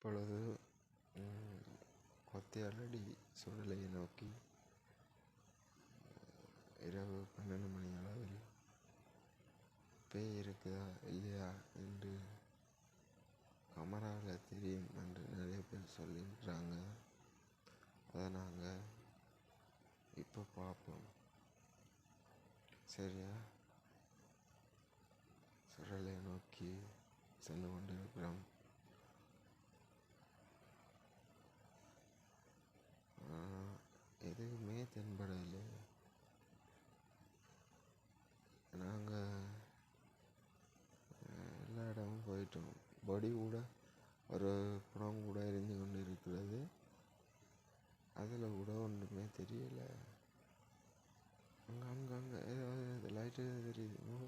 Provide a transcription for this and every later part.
இப்பொழுது கொத்தியாலடி சுடலையை நோக்கி இரவு 12 மணி அளவில் பேய் இருக்குதா இல்லையா என்று கேமராவில் தெரியும் என்று நிறைய பேர் சொல்லியிருக்கிறாங்க. அதை நாங்கள் இப்போ பார்ப்போம். சரியா? சுடலையை நோக்கி சென்று கொண்டிருக்கிறோம். எதுவுமே தென்படவில்லை. நாங்கள் எல்லா இடமும் போயிட்டோம். பொடி கூட ஒரு புறம் கூட எரிஞ்சு கொண்டு இருக்கிறது. அதில் கூட ஒன்றுமே தெரியல. அங்கே ஏதாவது லைட்டு தெரியுது.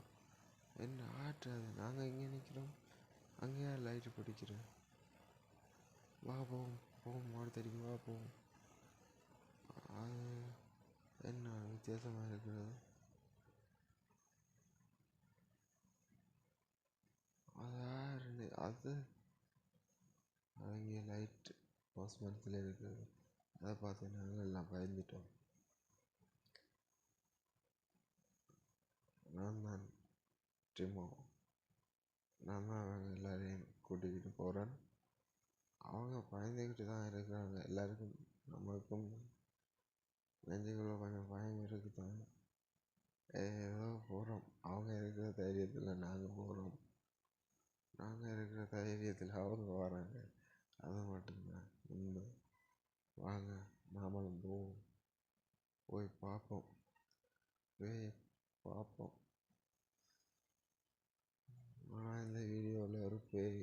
என்ன ஆட்டுறது? நாங்கள் இங்கே நிற்கிறோம், அங்கேயா லைட்டு பிடிக்கிறோம். வா போவோம் மாடு தெரியும், வா போவோம். அது என்ன வித்தியாசமாக இருக்கிறது. அது அவங்க லைட் பாஸ் மரத்தில் இருக்குது. அதை பார்த்து நாங்கள் எல்லாம் பயந்துட்டோம். நான் தான் டிமோ. நான் தான் அவங்க எல்லாரையும் கூட்டிக்கிட்டு போகிறேன். அவங்க பயந்துக்கிட்டு தான் இருக்கிறாங்க. எல்லாருக்கும் நம்மளுக்கும் நெஞ்சுக்குள்ள கொஞ்சம் பயம் இருக்குதான். ஏதோ போகிறோம். அவங்க இருக்கிற தைரியத்தில் நாங்கள் போகிறோம். நாங்கள் இருக்கிற தைரியத்தில் அவங்க வராங்க. அது மட்டும்தான் உண்மை. வாங்க நாமளும் போவோம், போய் பார்ப்போம், பார்ப்போம். ஆனால் இந்த வீடியோவில் ஒரு பேய்